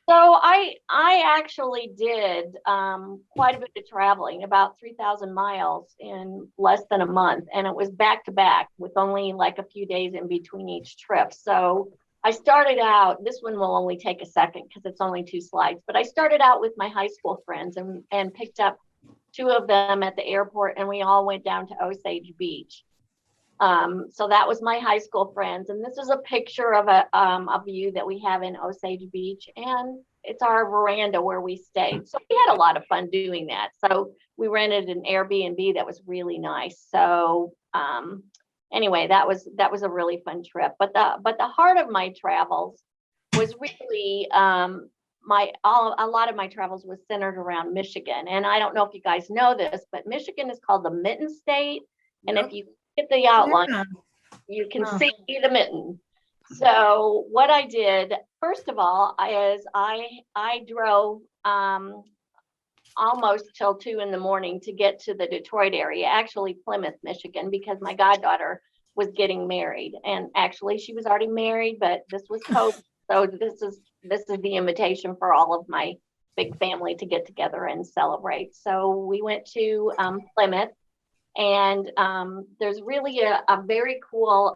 So I actually did quite a bit of traveling, about 3,000 miles in less than a month, and it was back to back with only like a few days in between each trip. So I started out. This one will only take a second because it's only two slides. But I started out with my high school friends and picked up two of them at the airport, and we all went down to Osage Beach. So that was my high school friends, and this is a picture of a view that we have in Osage Beach, and it's our veranda where we stayed. So we had a lot of fun doing that. So we rented an Airbnb that was really nice. So anyway, that was a really fun trip. But the heart of my travels was really a lot of my travels was centered around Michigan, and I don't know if you guys know this, but Michigan is called the Mitten State, and if you get the outline, Yeah. you can see the mitten. So what I did, first of all, I drove almost till 2 in the morning to get to the Detroit area, actually Plymouth, Michigan, because my goddaughter was getting married. And actually she was already married, but this was COVID. So this is the invitation for all of my big family to get together and celebrate. So we went to Plymouth. And there's really a very cool,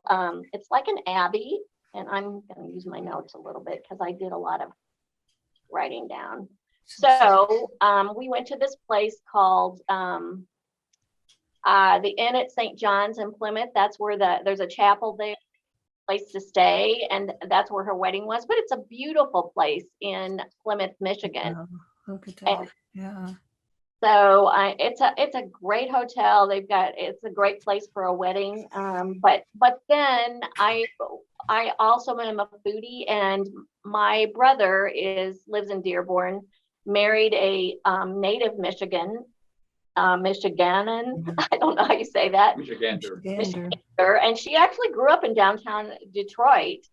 it's like an abbey. And I'm going to use my notes a little bit because I did a lot of writing down. So we went to this place called the Inn at St. John's in Plymouth. That's where there's a chapel there, place to stay, and that's where her wedding was. But it's a beautiful place in Plymouth, Michigan. And Yeah. so it's a great hotel. It's a great place for a wedding. But then I also am a foodie, and my brother lives in Dearborn, married a native Michiganan. I don't know how you say that. Michigander. And she actually grew up in downtown Detroit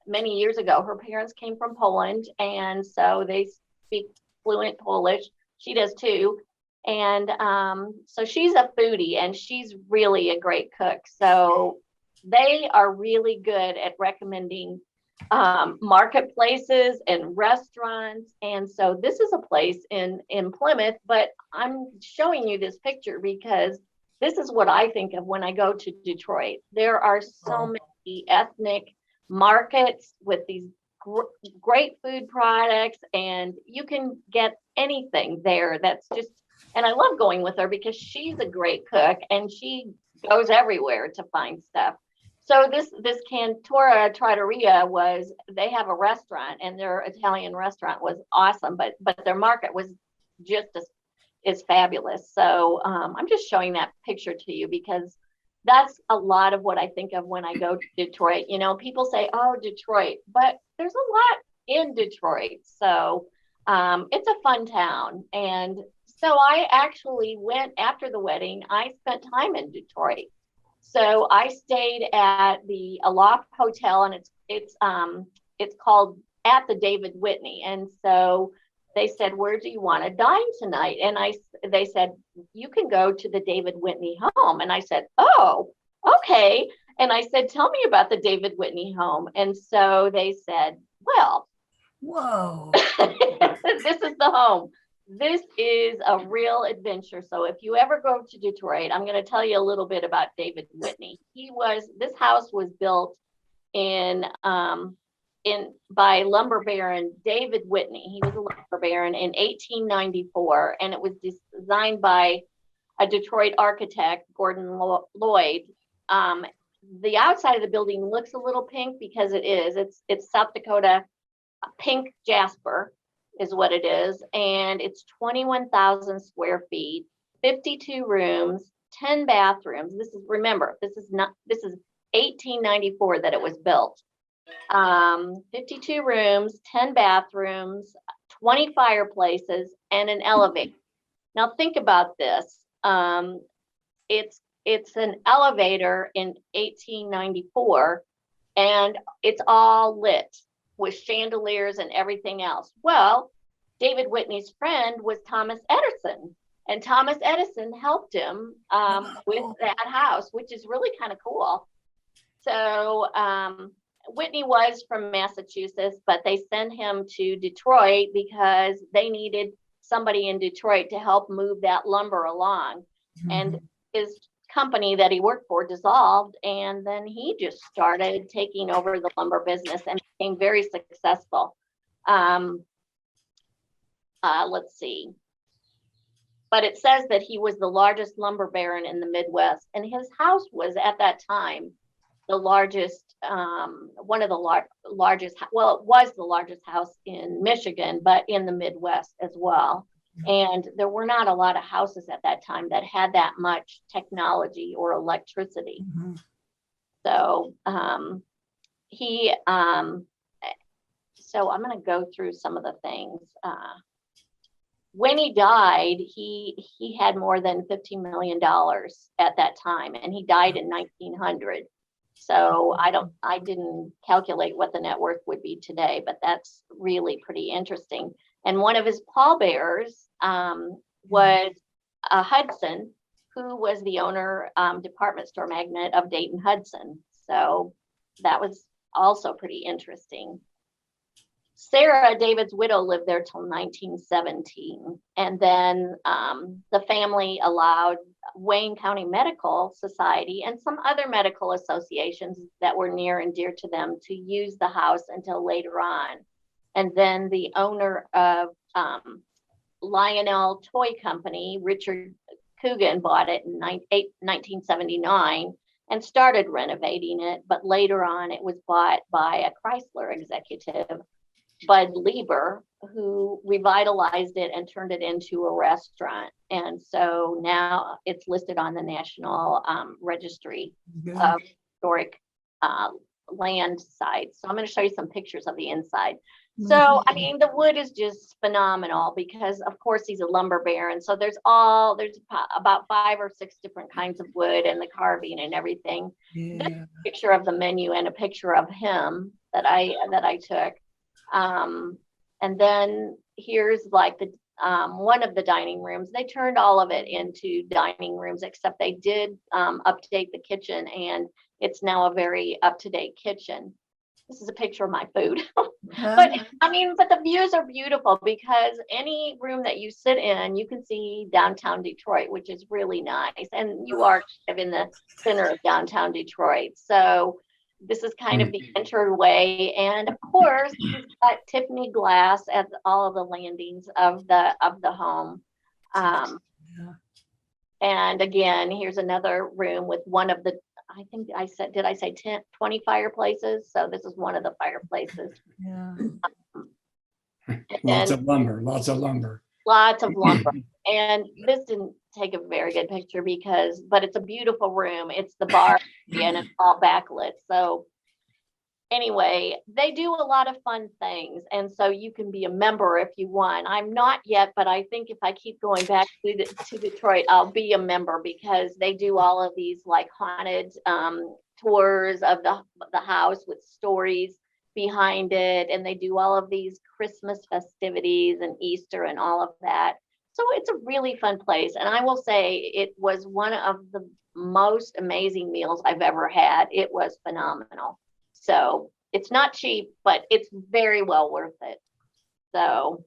many years ago. Her parents came from Poland, and so they speak fluent Polish. She does too. And so she's a foodie, and she's really a great cook. So they are really good at recommending marketplaces and restaurants. And so this is a place in Plymouth, but I'm showing you this picture because this is what I think of when I go to Detroit. There are so many ethnic markets with these great food products, and you can get anything there. That's just, and I love going with her because she's a great cook and she goes everywhere to find stuff. So this Cantora Trattoria they have a restaurant, and their Italian restaurant was awesome, but their market was just as fabulous. So I'm just showing that picture to you because that's a lot of what I think of when I go to Detroit. You know, people say, oh, Detroit, but there's a lot in Detroit. So it's a fun town. And so I actually went after the wedding. I spent time in Detroit. So I stayed at the Aloft Hotel, and it's called at the David Whitney. And so they said, where do you want to dine tonight? And they said, you can go to the David Whitney home. And I said, oh, okay. And I said, tell me about the David Whitney home. And so they said, well, whoa, this is the home. This is a real adventure. So if you ever go to Detroit, I'm going to tell you a little bit about David Whitney. This house was built by lumber baron David Whitney. He was a lumber baron in 1894, and it was designed by a Detroit architect, Gordon Lloyd. The outside of the building looks a little pink because it is. It's South Dakota pink jasper is what it is, and it's 21,000 square feet, 52 rooms, 10 bathrooms. This is 1894 that it was built. 52 rooms, 10 bathrooms, 20 fireplaces, and an elevator. Now think about this. It's an elevator in 1894, and it's all lit with chandeliers and everything else. Well, David Whitney's friend was Thomas Edison, and Thomas Edison helped him with that house, which is really kind of cool. So Whitney was from Massachusetts, but they sent him to Detroit because they needed somebody in Detroit to help move that lumber along. Mm-hmm. And his company that he worked for dissolved, and then he just started taking over the lumber business and became very successful. Let's see. But it says that he was the largest lumber baron in the Midwest, and his house was at that time the largest, one of the largest, well, it was the largest house in Michigan, but in the Midwest as well. And there were not a lot of houses at that time that had that much technology or electricity. Mm-hmm. So so I'm going to go through some of the things. When he died, he had more than $15 million at that time, and he died in 1900. So I didn't calculate what the net worth would be today, but that's really pretty interesting. And one of his pallbearers was Hudson, who was the owner, department store magnate of Dayton Hudson. So that was also pretty interesting. Sarah, David's widow, lived there till 1917. And then the family allowed Wayne County Medical Society and some other medical associations that were near and dear to them to use the house until later on. And then the owner of Lionel Toy Company, Richard Coogan, bought it in 1979 and started renovating it. But later on, it was bought by a Chrysler executive, Bud Lieber, who revitalized it and turned it into a restaurant. And so now it's listed on the National Registry of Historic Land Sites. So I'm going to show you some pictures of the inside. So, I mean, the wood is just phenomenal because, of course, he's a lumber baron. So there's about 5 or 6 different kinds of wood and the carving and everything. Yeah. This is a picture of the menu and a picture of him that I took. And then here's like the one of the dining rooms. They turned all of it into dining rooms, except they did update the kitchen, and it's now a very up-to-date kitchen. This is a picture of my food. But the views are beautiful because any room that you sit in, you can see downtown Detroit, which is really nice. And you are kind of in the center of downtown Detroit. So this is kind of the entryway. And of course, you've got Tiffany glass at all of the landings of the home. And again, here's another room with one of the, I think I said, did I say 20 fireplaces? So this is one of the fireplaces. Yeah. Lots of lumber. Lots of lumber. And this didn't take a very good picture but it's a beautiful room. It's the bar and it's all backlit. So anyway, they do a lot of fun things. And so you can be a member if you want. I'm not yet, but I think if I keep going back to Detroit, I'll be a member because they do all of these like haunted tours of the house with stories behind it. And they do all of these Christmas festivities and Easter and all of that. So it's a really fun place. And I will say it was one of the most amazing meals I've ever had. It was phenomenal. So it's not cheap, but it's very well worth it. So,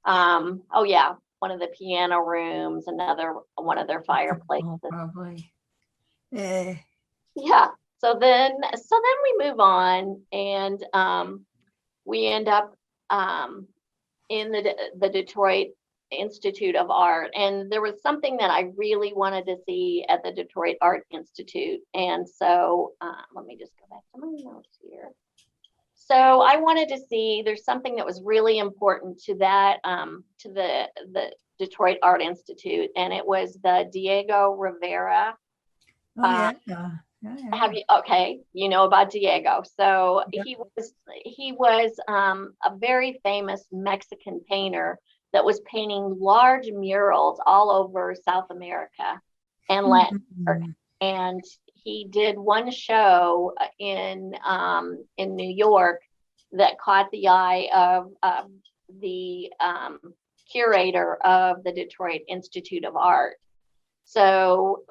oh yeah, one of the piano rooms, another one of their fireplaces. Oh, probably. Yeah. So then we move on, and we end up in the Detroit Institute of Art. And there was something that I really wanted to see at the Detroit Art Institute. And so let me just go back to my notes here. So I wanted to see, there's something that was really important to that, to the Detroit Art Institute. And it was the Diego Rivera. Have you, okay, you know about Diego. So he was a very famous Mexican painter that was painting large murals all over South America and Latin America. And he did one show in New York that caught the eye of the curator of the Detroit Institute of Art. So,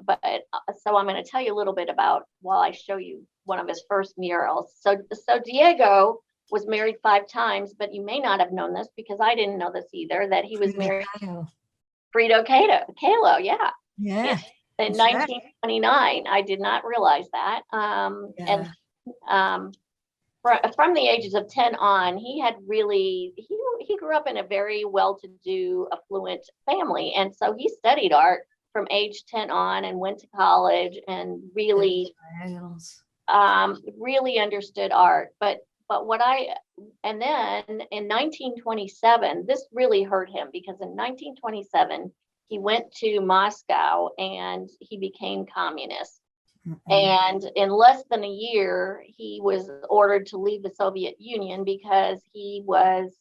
so I'm going to tell you a little bit about while I show you one of his first murals. So Diego was married 5 times, but you may not have known this because I didn't know this either, that he was married to Frida Kahlo. Yeah. Yeah. In 1929. I did not realize that. And from the ages of 10 on, he had really, he grew up in a very well-to-do, affluent family. And so he studied art from age 10 on and went to college and really, really understood art. But and then in 1927, this really hurt him because in 1927, he went to Moscow and he became communist. And in less than a year, he was ordered to leave the Soviet Union because he was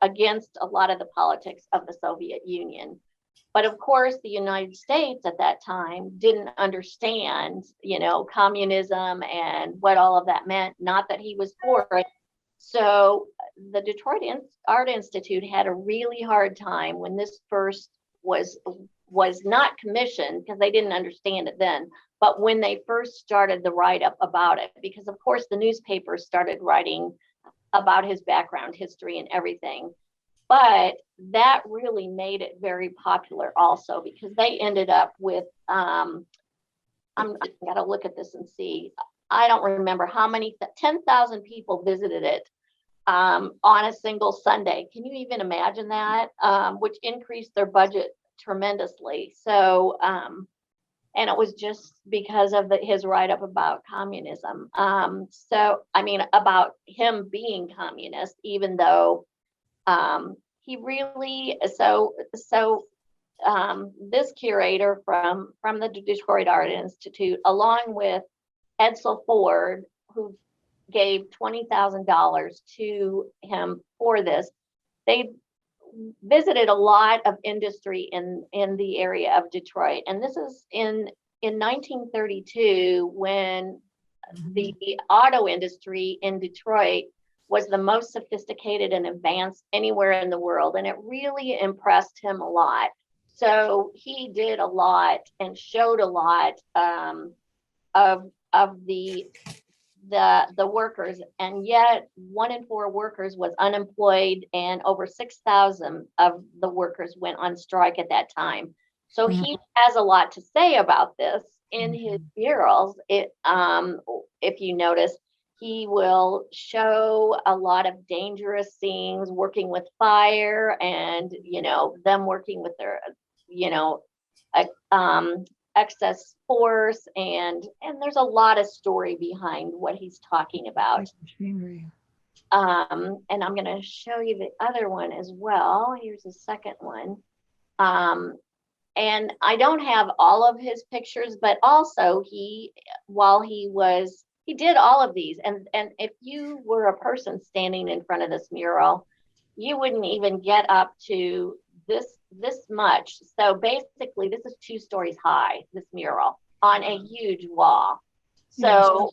against a lot of the politics of the Soviet Union. But of course, the United States at that time didn't understand, communism and what all of that meant. Not that he was for it. So the Detroit Art Institute had a really hard time when this first was not commissioned because they didn't understand it then, but when they first started the write-up about it, because of course the newspapers started writing about his background history and everything. But that really made it very popular also because they ended up with, I got to look at this and see, I don't remember how many, 10,000 people visited it on a single Sunday. Can you even imagine that? Which increased their budget tremendously. So, and it was just because of his write-up about communism. So, I mean, about him being communist, even though he really, this curator from the Detroit Art Institute, along with Edsel Ford, who gave $20,000 to him for this, they visited a lot of industry in the area of Detroit. And this is in 1932 when the auto industry in Detroit was the most sophisticated and advanced anywhere in the world. And it really impressed him a lot. So he did a lot and showed a lot of the workers, and yet 1 in 4 workers was unemployed, and over 6,000 of the workers went on strike at that time. So he has a lot to say about this in his murals. If you notice, he will show a lot of dangerous scenes, working with fire, and them working with their excess force, and there's a lot of story behind what he's talking about. And I'm going to show you the other one as well. Here's the second one. And I don't have all of his pictures, but also he did all of these. And if you were a person standing in front of this mural, you wouldn't even get up to this much. So basically this is 2 stories high, this mural on a huge wall. So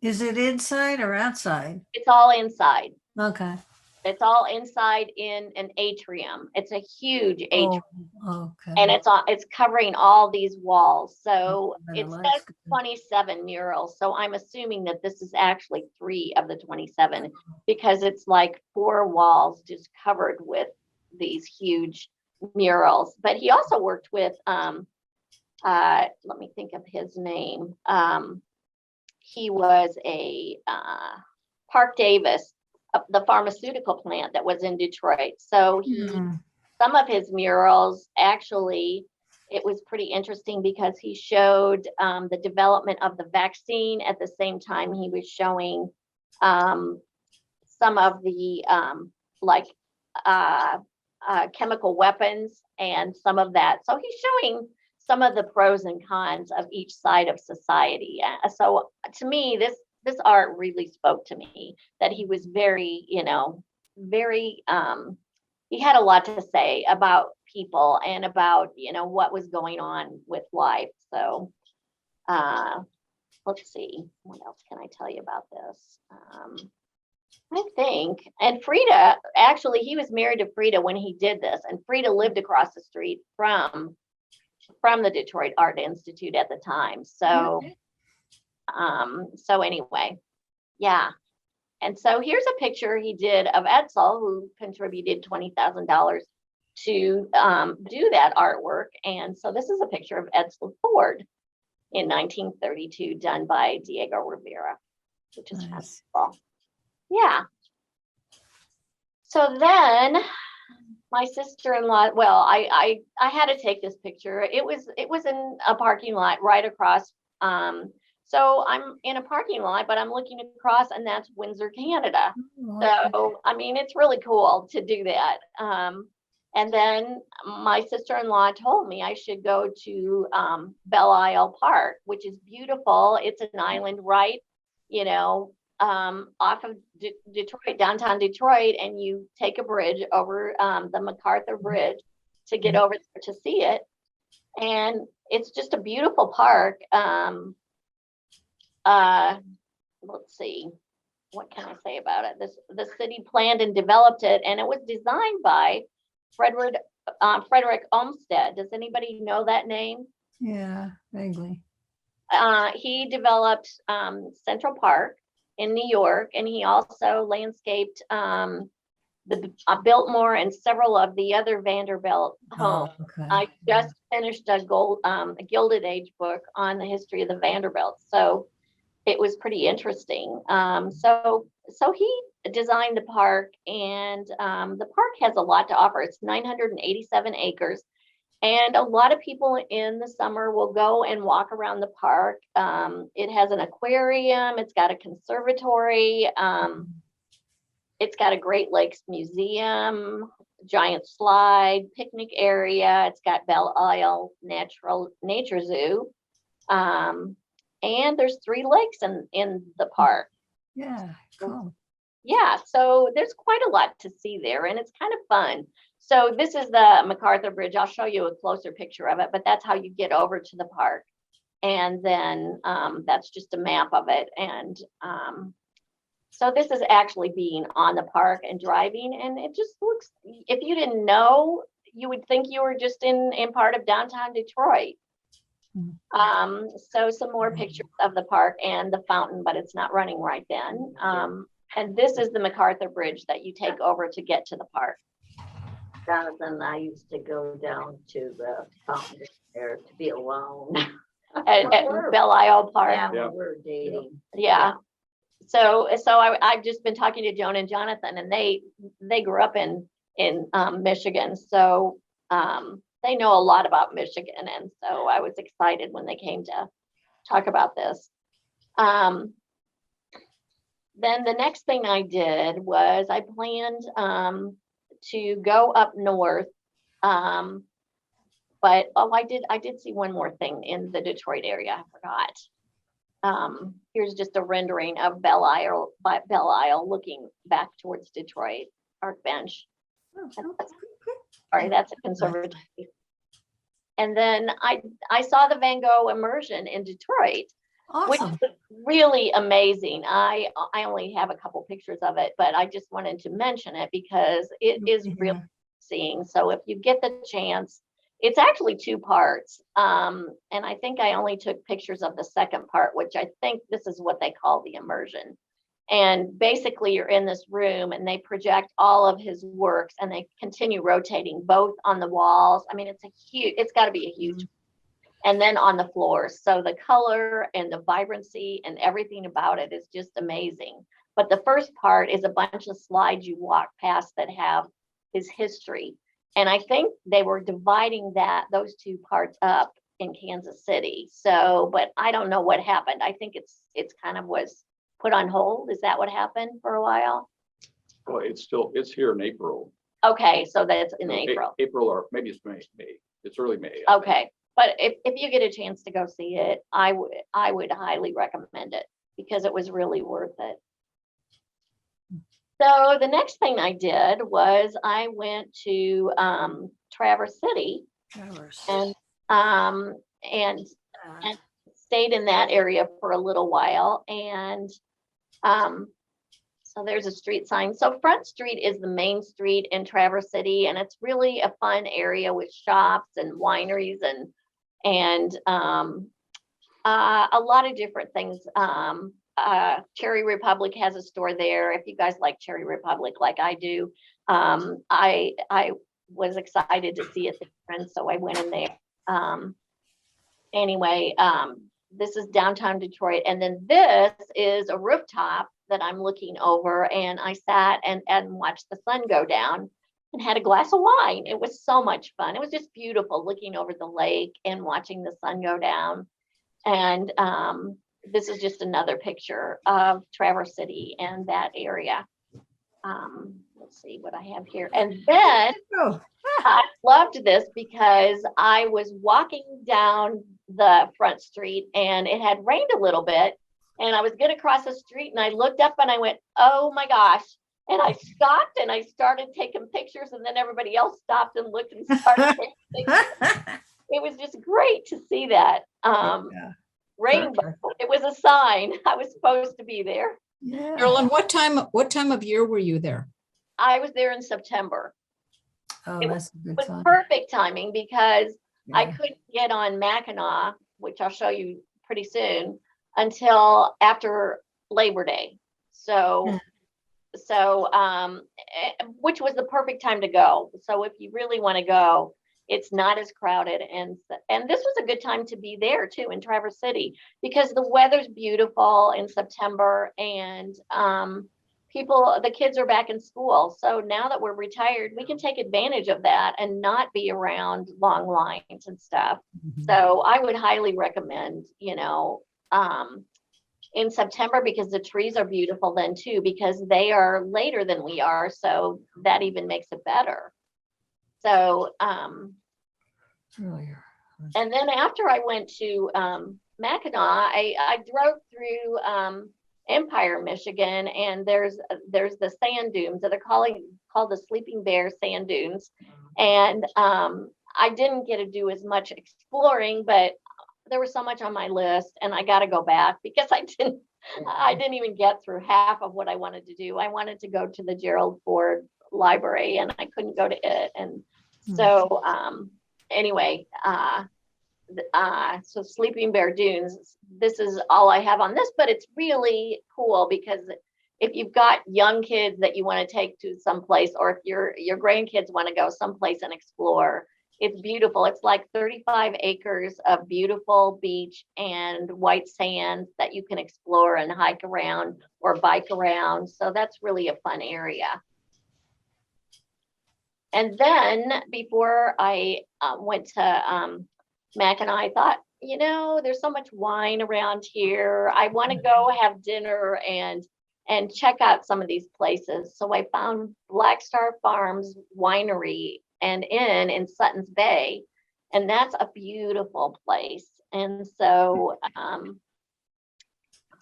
is it inside or outside? It's all inside. Okay. It's all inside in an atrium. It's a huge atrium. Okay. And it's covering all these walls. So it says 27 murals. So I'm assuming that this is actually 3 of the 27 because it's like 4 walls just covered with these huge murals. But he also worked with let me think of his name. He was a Park Davis, the pharmaceutical plant that was in Detroit. So some of his murals, actually, it was pretty interesting because he showed the development of the vaccine at the same time he was showing some of the chemical weapons and some of that. So he's showing some of the pros and cons of each side of society. So to me, this art really spoke to me, that he was very, very, he had a lot to say about people and about, what was going on with life. So let's see, what else can I tell you about this? I think. And Frida, actually, he was married to Frida when he did this, and Frida lived across the street from the Detroit Art Institute at the time. So, so anyway, yeah. And so here's a picture he did of Edsel, who contributed $20,000 to do that artwork. And so this is a picture of Edsel Ford in 1932, done by Diego Rivera, which is Nice. cool. Yeah. So then my sister-in-law, well, I had to take this picture. It was in a parking lot right across. So I'm in a parking lot, but I'm looking across, and that's Windsor, Canada. So I mean, it's really cool to do that. And then my sister-in-law told me I should go to Belle Isle Park, which is beautiful. It's an island right, off of Detroit, downtown Detroit, and you take a bridge over the Macarthur Bridge to get over there to see it. And it's just a beautiful park. Let's see, what can I say about it? The city planned and developed it, and it was designed by Frederick Olmsted. Does anybody know that name? Yeah, vaguely. He developed Central Park in New York, and he also landscaped the Biltmore and several of the other Vanderbilt homes. Okay. I just finished a Gilded Age book on the history of the Vanderbilts, so it was pretty interesting. So he designed the park, and the park has a lot to offer. It's 987 acres. And a lot of people in the summer will go and walk around the park. It has an aquarium. It's got a conservatory. It's got a Great Lakes Museum, giant slide, picnic area. It's got Belle Isle Nature Zoo. And there's 3 lakes in the park. Yeah, cool. Yeah, so there's quite a lot to see there, and it's kind of fun. So this is the Macarthur Bridge. I'll show you a closer picture of it, but that's how you get over to the park. And then that's just a map of it. And so this is actually being on the park and driving, and it just looks, if you didn't know, you would think you were just in part of downtown Detroit. So some more pictures of the park and the fountain, but it's not running right then. And this is the Macarthur Bridge that you take over to get to the park. Jonathan and I used to go down to the fountain there to be alone. at Belle Isle Park. Yeah, when we're dating. Yeah. So I've just been talking to Joan and Jonathan, and they grew up in Michigan. So they know a lot about Michigan. And so I was excited when they came to talk about this. Then the next thing I did was I planned to go up north. But I did see one more thing in the Detroit area. I forgot. Here's just a rendering of Belle Isle looking back towards Detroit, Park Bench. Sorry, that's a conservatory. And then I saw the Van Gogh immersion in Detroit, which Awesome. was really amazing. I only have a couple pictures of it, but I just wanted to mention it because it is really seeing. So if you get the chance, it's actually 2 parts. And I think I only took pictures of the second part, which I think this is what they call the immersion. And basically you're in this room and they project all of his works and they continue rotating both on the walls. I mean, it's got to be a huge, and then on the floors. So the color and the vibrancy and everything about it is just amazing. But the first part is a bunch of slides you walk past that have his history. And I think they were dividing those 2 parts up in Kansas City. So, but I don't know what happened. I think it's kind of was put on hold. Is that what happened for a while? Well, it's here in April. Okay, so that's in No, April. April, or maybe it's May. It's early May. Okay, but if you get a chance to go see it, I would highly recommend it because it was really worth it. So the next thing I did was I went to Traverse City and stayed in that area for a little while. And So there's a street sign. So Front Street is the main street in Traverse City, and it's really a fun area with shops and wineries and a lot of different things. Cherry Republic has a store there. If you guys like Cherry Republic like I do, I was excited to see it there, and so I went in there. Anyway, this is downtown Detroit, and then this is a rooftop that I'm looking over, and I sat and watched the sun go down and had a glass of wine. It was so much fun. It was just beautiful looking over the lake and watching the sun go down. And this is just another picture of Traverse City and that area. Let's see what I have here. And then Oh, I loved this because I was walking down the Front Street and it had rained a little bit, and I was going to cross the street, and I looked up and I went, oh my gosh. And I stopped and I started taking pictures, and then everybody else stopped and looked and started taking pictures. It was just great to see that yeah. rainbow. Perfect. It was a sign I was supposed to be there. Yeah. Marilyn, what time of year were you there? I was there in September. Oh, It that's a It good was time. perfect timing because I Yeah. couldn't get on Mackinac, which I'll show you pretty soon, until after Labor Day. So, which was the perfect time to go. So if you really want to go, it's not as crowded, and this was a good time to be there too in Traverse City because the weather's beautiful in September, and the kids are back in school. So now that we're retired, we can take advantage of that and not be around long lines and stuff. Mhm. So I would highly recommend, in September, because the trees are beautiful then too, because they are later than we are. So that even makes it better. So, Earlier. and then after I went to Mackinac, I drove through Empire, Michigan, and there's the sand dunes that are called the Sleeping Bear Sand Dunes. And I didn't get to do as much exploring, but there was so much on my list, and I got to go back because I didn't even get through half of what I wanted to do. I wanted to go to the Gerald Ford Library, and I couldn't go to it. And so anyway, so Sleeping Bear Dunes, this is all I have on this, but it's really cool because if you've got young kids that you want to take to someplace, or if your grandkids want to go someplace and explore, it's beautiful. It's like 35 acres of beautiful beach and white sand that you can explore and hike around or bike around. So that's really a fun area. And then before I went to Mackinac, I thought, there's so much wine around here. I want to go have dinner and check out some of these places. So I found Black Star Farms Winery and Inn in Sutton's Bay, and that's a beautiful place. And so I'm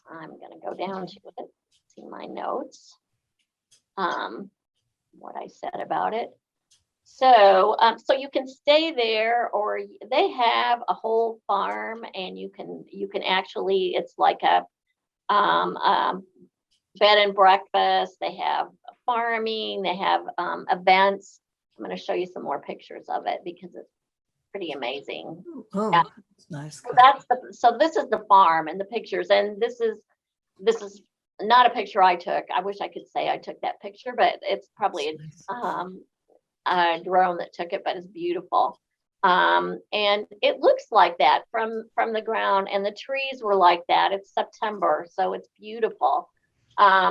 going to go down to it, see my notes, what I said about it. So you can stay there, or they have a whole farm, and you can actually, it's like a bed and breakfast. They have farming, they have events. I'm going to show you some more pictures of it because it's pretty amazing. Oh, Yeah. that's nice. So this is the farm and the pictures, and this is not a picture I took. I wish I could say I took that picture, but it's probably a drone that took it, but it's beautiful. And it looks like that from the ground, and the trees were like that. It's September, so it's beautiful.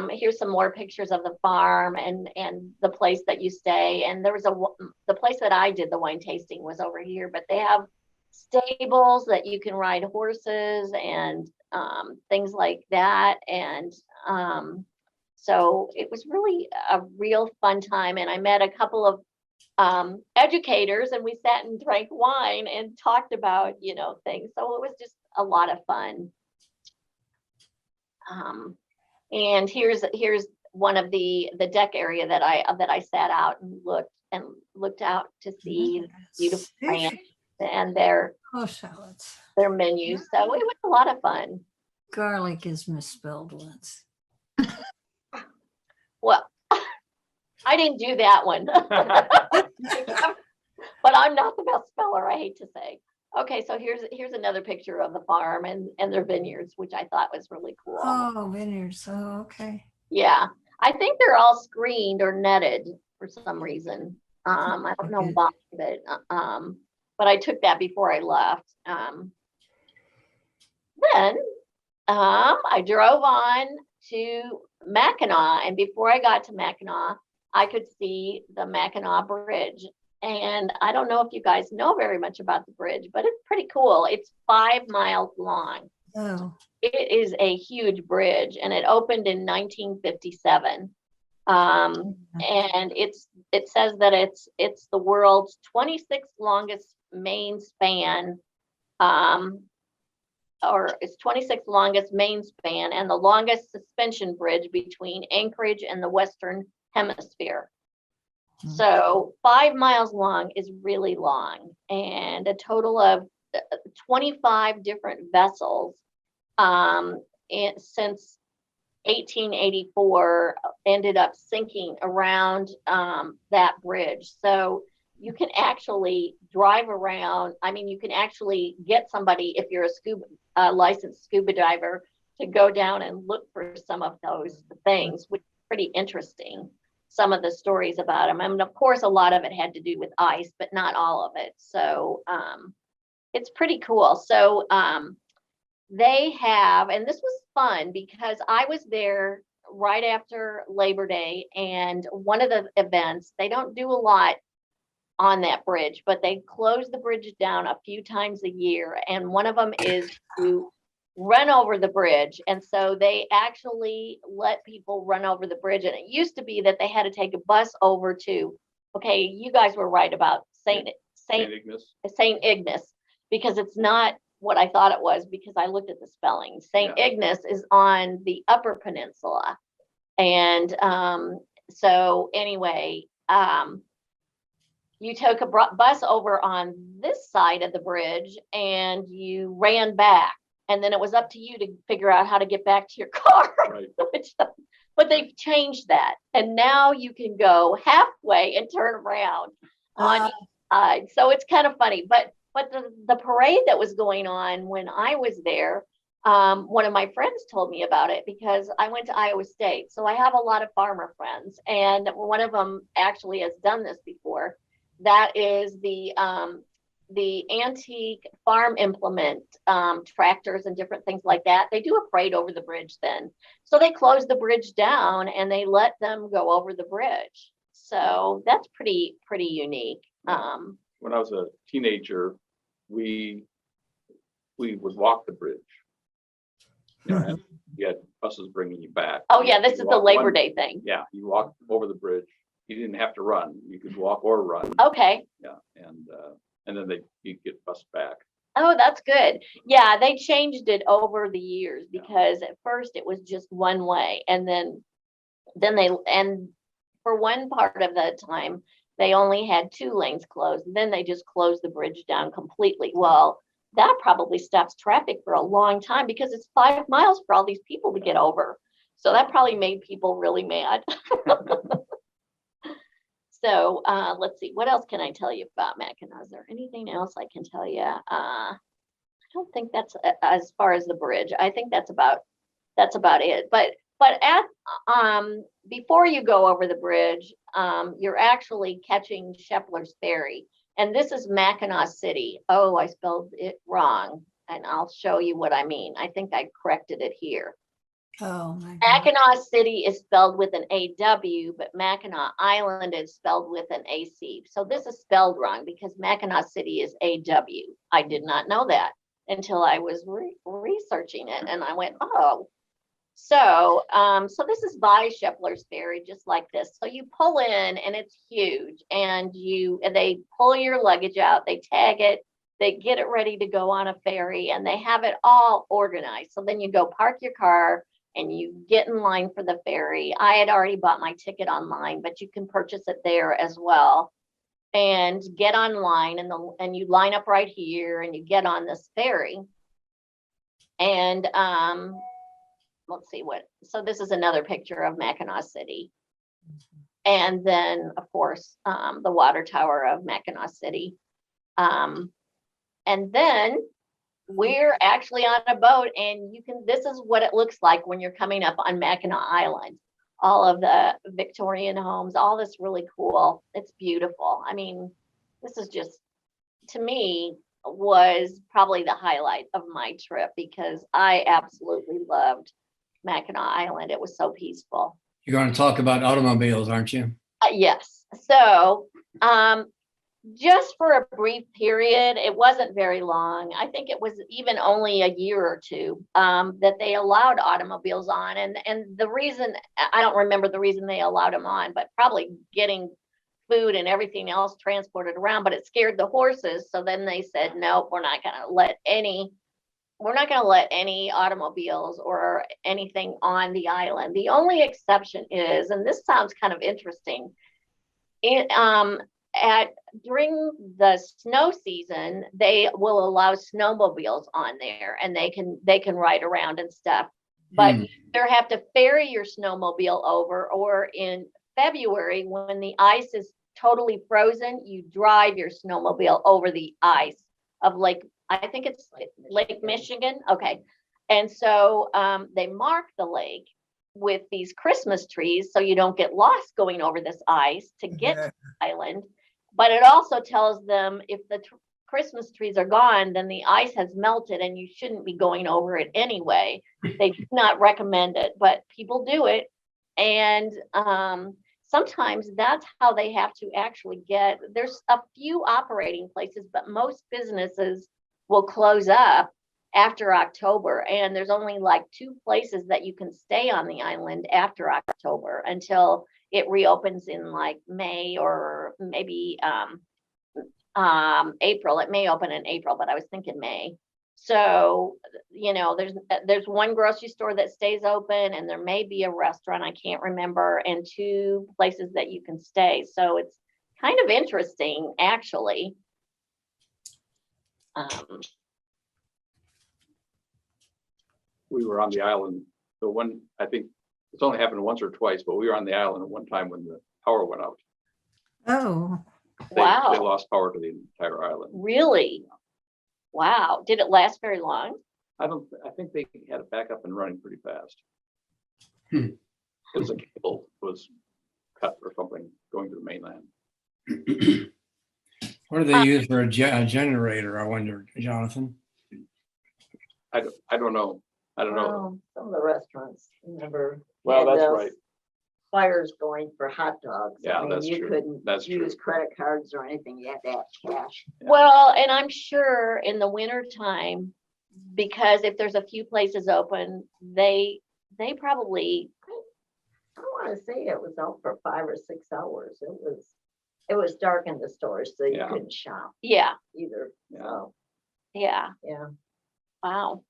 Here's some more pictures of the farm and the place that you stay. And there was the place that I did the wine tasting was over here, but they have stables that you can ride horses and things like that. And so it was really a real fun time. And I met a couple of educators, and we sat and drank wine and talked about, things. So it was just a lot of fun. And here's one of the deck area that I sat out and looked out to see beautiful plants and their shallots. their menus. So it was a lot of fun. Garlic is misspelled once. I didn't do that one. But I'm not the best speller, I hate to say. Okay, so here's another picture of the farm and their vineyards, which I thought was really cool. Oh, vineyards. Oh, okay. Yeah, I think they're all screened or netted for some reason. I don't know Okay. why, but I took that before I left. Then I drove on to Mackinac, and before I got to Mackinac, I could see the Mackinac Bridge. And I don't know if you guys know very much about the bridge, but it's pretty cool. It's 5 miles long. Oh, It is a huge bridge, and it opened in 1957. And it says that it's the world's 26th longest main span, or it's 26th longest main span and the longest suspension bridge between Anchorage and the Western Hemisphere. So 5 miles long is really long, and a total of 25 different vessels since 1884 ended up sinking around that bridge. So you can actually drive around. I mean, you can actually get somebody, if you're a licensed scuba diver, to go down and look for some of those things, which is pretty interesting. Some of the stories about them. I mean, of course, a lot of it had to do with ice, but not all of it. So it's pretty cool. So they have, and this was fun because I was there right after Labor Day, and one of the events, they don't do a lot on that bridge, but they close the bridge down a few times a year, and one of them is to run over the bridge. And so they actually let people run over the bridge, and it used to be that they had to take a bus over to, okay, you guys were right about Saint Ignace, because it's not what I thought it was, because I looked at the spelling. Saint Ignace is on the Upper Peninsula. And so anyway, you took a bus over on this side of the bridge and you ran back, and then it was up to you to figure out how to get back to your car. Right. But they've changed that, and now you can go halfway and turn around on each side. So it's kind of funny. But the parade that was going on when I was there, one of my friends told me about it because I went to Iowa State. So I have a lot of farmer friends, and one of them actually has done this before. That is the antique farm implement tractors and different things like that. They do a parade over the bridge then. So they closed the bridge down and they let them go over the bridge. So that's pretty unique. When I was a teenager, we would walk the bridge. You know, and you had buses bringing you back. Oh yeah, this is the Labor Day thing. Yeah, you walk over the bridge. You didn't have to run. You could walk or run. Okay. Yeah, and then you get bussed back. Oh, that's good. Yeah, they changed it over the years because at first it was just one way, and then for one part of the time they only had 2 lanes closed. And then they just closed the bridge down completely. Well, that probably stops traffic for a long time because it's 5 miles for all these people to get over. So that probably made people really mad. So let's see, what else can I tell you about Mackinac? Is there anything else I can tell you? I don't think that's as far as the bridge. I think that's about it. But at before you go over the bridge, you're actually catching Shepler's Ferry, and this is Mackinac City. Oh, I spelled it wrong, and I'll show you what I mean. I think I corrected it here. oh my God. Mackinac City is spelled with an AW, but Mackinac Island is spelled with an AC. So this is spelled wrong because Mackinac City is AW. I did not know that until I was researching it, and I went, oh. So this is by Shepler's Ferry, just like this. So you pull in, and it's huge, and they pull your luggage out, they tag it, they get it ready to go on a ferry, and they have it all organized. So then you go park your car and you get in line for the ferry. I had already bought my ticket online, but you can purchase it there as well. And get online, and you line up right here, and you get on this ferry. And let's see so this is another picture of Mackinac City. And then, of course, the water tower of Mackinac City. And then we're actually on a boat, and this is what it looks like when you're coming up on Mackinac Island. All of the Victorian homes, all this really cool. It's beautiful. I mean, this is just, to me, was probably the highlight of my trip because I absolutely loved Mackinac Island. It was so peaceful. You're going to talk about automobiles, aren't you? Yes. So, just for a brief period, it wasn't very long. I think it was even only a year or two that they allowed automobiles on. And the reason, I don't remember the reason they allowed them on, but probably getting food and everything else transported around, but it scared the horses. So then they said, nope, we're not going to let any automobiles or anything on the island. The only exception is, and this sounds kind of interesting, during the snow season, they will allow snowmobiles on there, and they can ride around and stuff. But you either have to ferry your snowmobile over, or in February, when the ice is totally frozen, you drive your snowmobile over the ice of I think it's Lake Michigan. Okay. And so they mark the lake with these Christmas trees so you don't get lost going over this ice to get to the island. But it also tells them if the Christmas trees are gone, then the ice has melted and you shouldn't be going over it anyway. They do not recommend it, but people do it. And sometimes that's how they have to actually there's a few operating places, but most businesses will close up after October. And there's only like 2 places that you can stay on the island after October until it reopens in like May or maybe April. It may open in April, but I was thinking May. So, there's one grocery store that stays open, and there may be a restaurant, I can't remember, and 2 places that you can stay. So it's kind of interesting, actually. We were on the island. The one, I think it's only happened once or twice, but we were on the island at one time when the power went out. Oh, They Wow. lost power to the entire island. Really? Wow. Did it last very long? I think they had it back up and running pretty fast. Hmm. Because the cable was cut or something going to the mainland. What do they use for a generator, I wonder, Jonathan? I don't know. I don't know. Well, some of the restaurants, remember. Well, had that's those right. Fires going for hot dogs. Yeah, I mean, that's you true. couldn't That's use true. credit cards or anything. You had to have cash. Yeah. Well, and I'm sure in the winter time, because if there's a few places open, they probably, I don't want to say it was out for 5 or 6 hours. It was dark in the stores, so you Yeah. couldn't shop yeah, either. Yeah. So, yeah. yeah. Wow.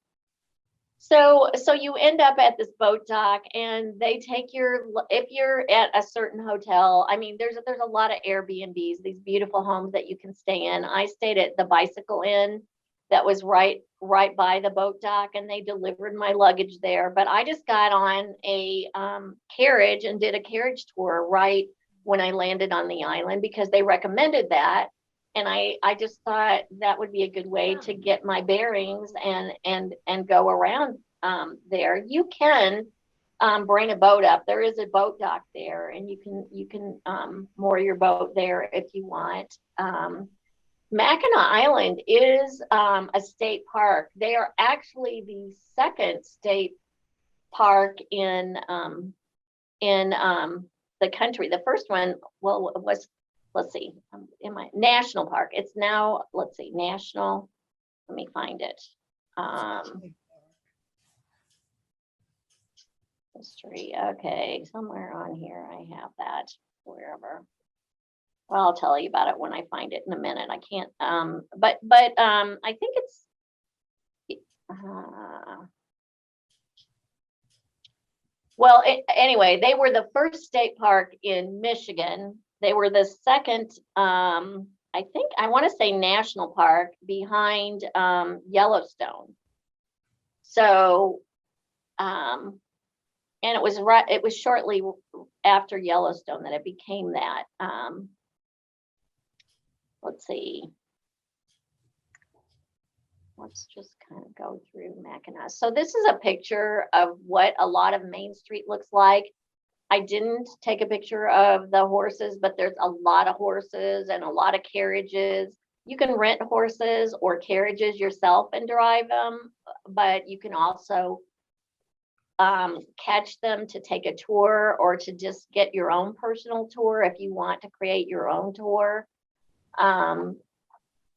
So you end up at this boat dock, and they take if you're at a certain hotel, I mean, there's a lot of Airbnbs, these beautiful homes that you can stay in. I stayed at the Bicycle Inn that was right by the boat dock, and they delivered my luggage there. But I just got on a carriage and did a carriage tour right when I landed on the island because they recommended that. And I just thought that would be a good way to get my bearings and go around there. You can bring a boat up. There is a boat dock there, and you can moor your boat there if you want. Mackinac Island is a state park. They are actually the second state park in the country. The first one, was, let's see, national park. It's now, let's see, national. Let me find it. History. Okay, somewhere on here I have that. Wherever. Well, I'll tell you about it when I find it in a minute. I can't. But I think it's. Well, anyway, they were the first state park in Michigan. They were the second, I think, I want to say national park behind Yellowstone. So, and it was shortly after Yellowstone that it became that. Let's see. Let's just kind of go through Mackinac. So this is a picture of what a lot of Main Street looks like. I didn't take a picture of the horses, but there's a lot of horses and a lot of carriages. You can rent horses or carriages yourself and drive them, but you can also catch them to take a tour or to just get your own personal tour if you want to create your own tour.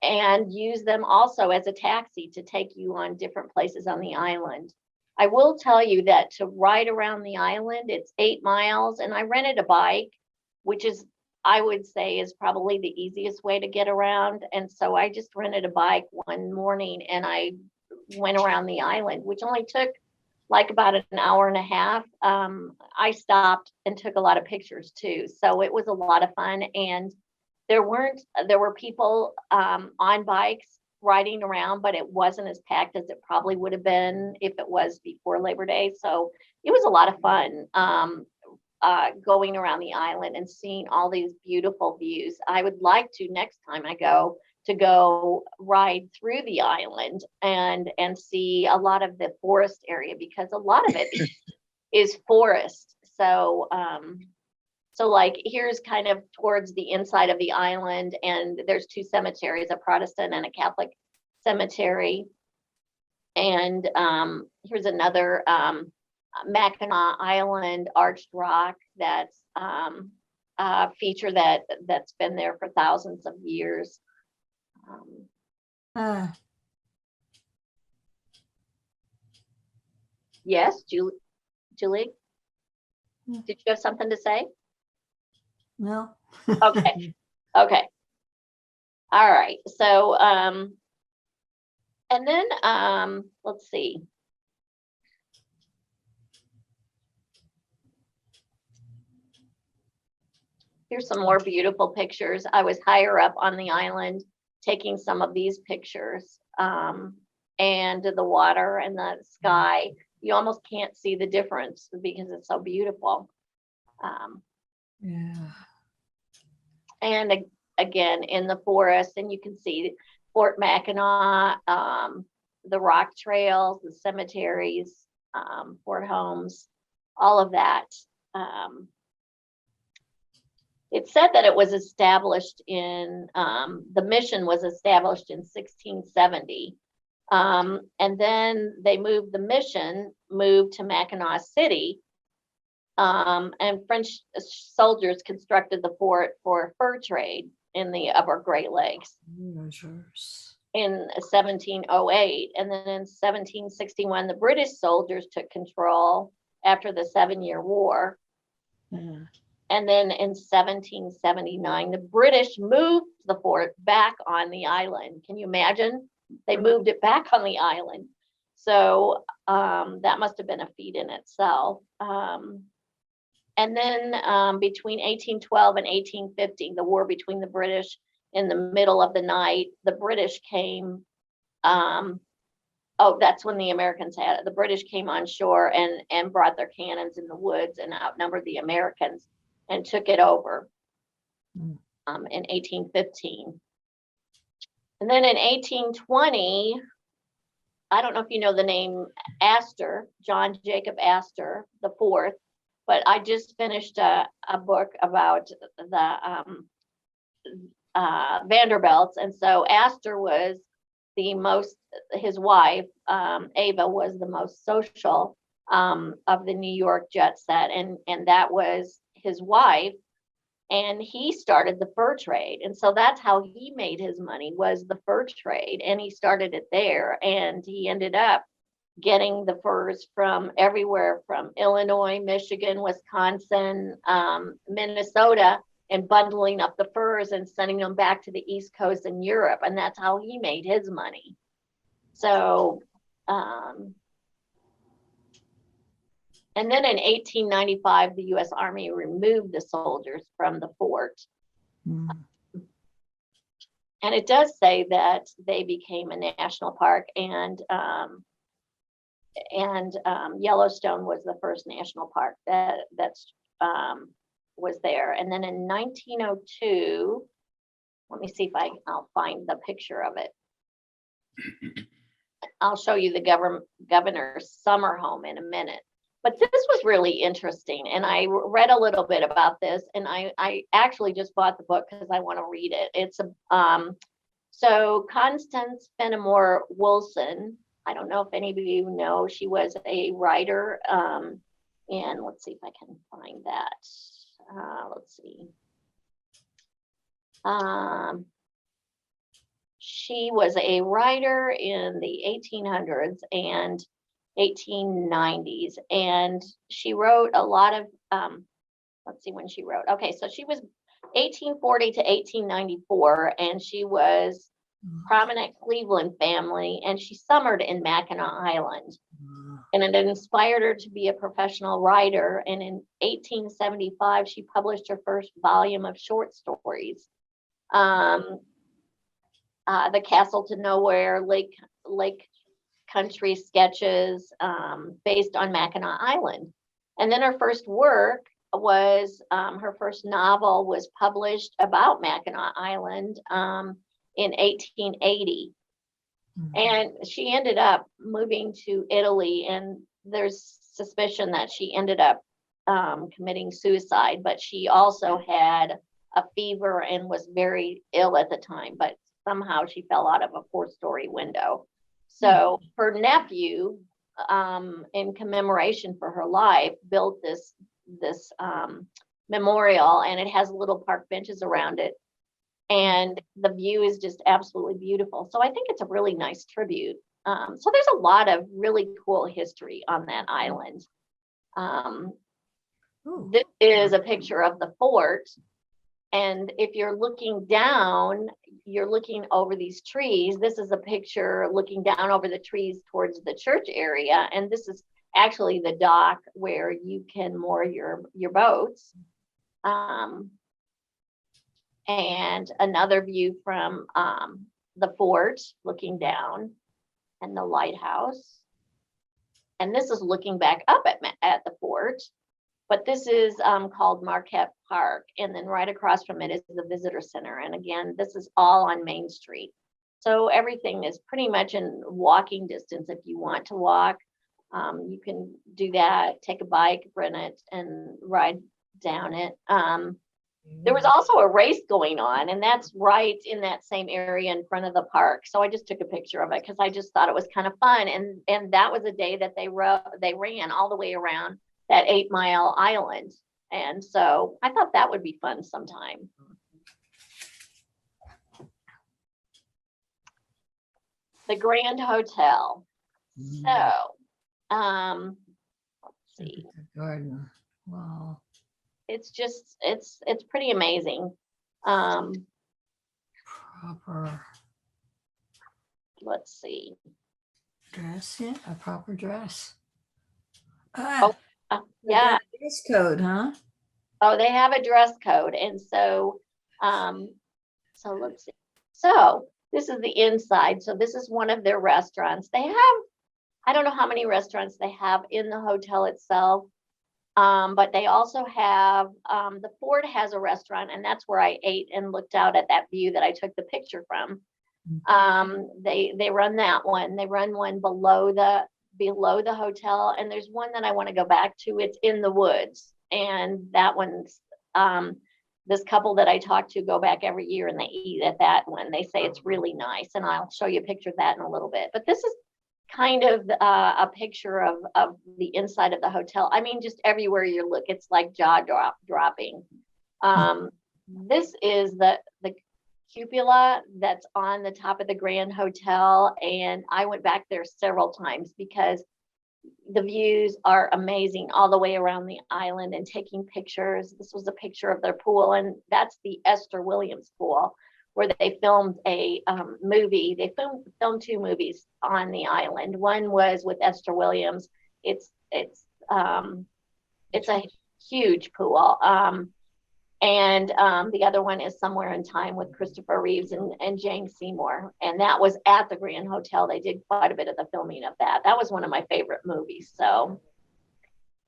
And use them also as a taxi to take you on different places on the island. I will tell you that to ride around the island, it's 8 miles, and I rented a bike, which is, I would say, is probably the easiest way to get around. And so I just rented a bike one morning and I went around the island, which only took like about an hour and a half. I stopped and took a lot of pictures too. So it was a lot of fun. And there were people on bikes riding around, but it wasn't as packed as it probably would have been if it was before Labor Day. So it was a lot of fun going around the island and seeing all these beautiful views. I would like to, next time I go, to go ride through the island and see a lot of the forest area, because a lot of it is forest. So so like here's kind of towards the inside of the island, and there's 2 cemeteries, a Protestant and a Catholic cemetery. And here's another Mackinac Island arched rock that's a feature that's been there for thousands of years. Yes, Julie, did you have something to say? No. Okay. Okay. All right. So, and then, let's see. Here's some more beautiful pictures. I was higher up on the island taking some of these pictures, and the water and the sky. You almost can't see the difference because it's so beautiful. Yeah. And again, in the forest, and you can see Fort Mackinac, the rock trails, the cemeteries, Fort Holmes, all of that. It said that it was established in, the mission was established in 1670. And then they moved, the mission moved to Mackinac City. And French soldiers constructed the fort for fur trade in the upper Great Lakes in 1708. And then in 1761, the British soldiers took control after the 7-Year War. Yeah. And then in 1779, the British moved the fort back on the island. Can you imagine? They moved it back on the island. So that must have been a feat in itself. And then between 1812 and 1815, the war between the British, in the middle of the night, the British came, oh, that's when the Americans had it. The British came on shore and brought their cannons in the woods and outnumbered the Americans and took it over in 1815. And then in 1820, I don't know if you know the name Astor, John Jacob Astor the fourth, but I just finished a book about the Vanderbilts. And so Astor was the most, his wife, Ava, was the most social of the New York jet set. And that was his wife. And he started the fur trade. And so that's how he made his money, was the fur trade. And he started it there. And he ended up getting the furs from everywhere, from Illinois, Michigan, Wisconsin, Minnesota, and bundling up the furs and sending them back to the East Coast and Europe. And that's how he made his money. So, and then in 1895, the U.S. Army removed the soldiers from the fort. And it does say that they became a national park, and Yellowstone was the first national park that's was there. And then in 1902, let me see if I'll find the picture of it. I'll show you the governor's summer home in a minute. But this was really interesting, and I read a little bit about this, and I actually just bought the book because I want to read it. It's so Constance Fenimore Wilson. I don't know if any of you know, she was a writer, and let's see if I can find that. Let's see. She was a writer in the 1800s and 1890s, and she wrote a lot of let's see when she wrote. Okay, so she was 1840 to 1894, and she was prominent Cleveland family, and she summered in Mackinac Island, and it inspired her to be a professional writer. And in 1875 she published her first volume of short stories, The Castle to Nowhere, Lake Country Sketches, based on Mackinac Island. And then her first work was, her first novel was published about Mackinac Island in 1880. And she ended up moving to Italy, and there's suspicion that she ended up committing suicide, but she also had a fever and was very ill at the time, but somehow she fell out of a 4-story window. So her nephew, in commemoration for her life, built this memorial, and it has little park benches around it, and the view is just absolutely beautiful. So I think it's a really nice tribute. So there's a lot of really cool history on that island. This is a picture of the fort, and if you're looking down, you're looking over these trees. This is a picture looking down over the trees towards the church area, and this is actually the dock where you can moor your boats. And another view from the fort looking down, and the lighthouse. And this is looking back up at the fort, but this is called Marquette Park. And then right across from it is the visitor center. And again, this is all on Main Street. So everything is pretty much in walking distance. If you want to walk, you can do that, take a bike, rent it, and ride down it. There was also a race going on, and that's right in that same area in front of the park. So I just took a picture of it because I just thought it was kind of fun. And that was a day that they ran all the way around that 8-mile island. And so I thought that would be fun sometime. The Grand Hotel. So, let's see. Garden. Wow. It's just, it's pretty amazing. Proper Let's see. dress, yeah, a proper dress. Yeah. Dress code, huh? Oh, they have a dress code. And so, so let's see. So this is the inside. So this is one of their restaurants. They have, I don't know how many restaurants they have in the hotel itself. But they also have, the Ford has a restaurant, and that's where I ate and looked out at that view that I took the picture from. They run that one. They run one below the hotel, and there's one that I want to go back to. It's in the woods, and that one's, this couple that I talk to go back every year, and they eat at that one. They say it's really nice, and I'll show you a picture of that in a little bit. But this is kind of a picture of the inside of the hotel. I mean, just everywhere you look, it's like jaw dropping. This is the cupola that's on the top of the Grand Hotel, and I went back there several times because the views are amazing all the way around the island, and taking pictures. This was a picture of their pool, and that's the Esther Williams pool, where they filmed a movie. They filmed 2 movies on the island. One was with Esther Williams. It's a huge pool. And the other one is Somewhere in Time with Christopher Reeves and Jane Seymour. And that was at the Grand Hotel. They did quite a bit of the filming of that. That was one of my favorite movies. So